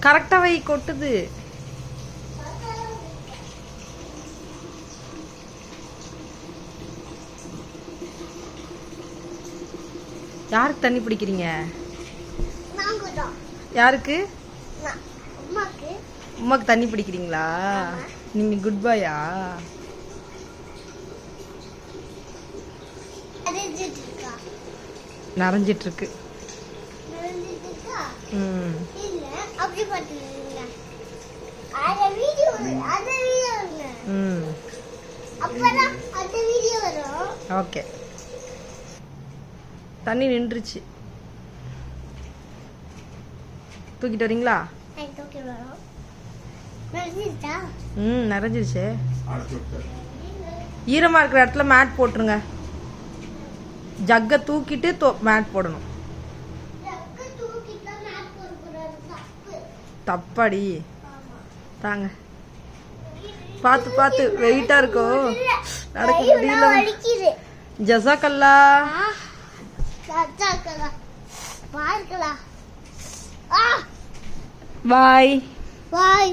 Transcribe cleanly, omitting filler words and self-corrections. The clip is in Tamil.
கரெக்டா வை, கொட்டுது. யாருக்கு தண்ணி பிடிக்கிறீங்க? யாருக்கு? உமாக்கு தண்ணி பிடிக்கிறீங்களா? நீங்க குட் பாயா? நரைஞ்சிட்டு இருக்கு. ஓகே, தண்ணி நின்றுச்சு. தூக்கிட்டு வரீங்களா? நிறைஞ்சிருச்சு. ஈரமா இருக்கிற இடத்துல மேட் போட்டுருங்க. ஜக்க தூக்கிட்டு மேட் போடணும். தப்பாடி. தாங்க, பார்த்து பார்த்து, வெயிட்டா இருக்கோ, நடக்க முடியல. ஜஸாக்கல்லா. பாய் பாய்.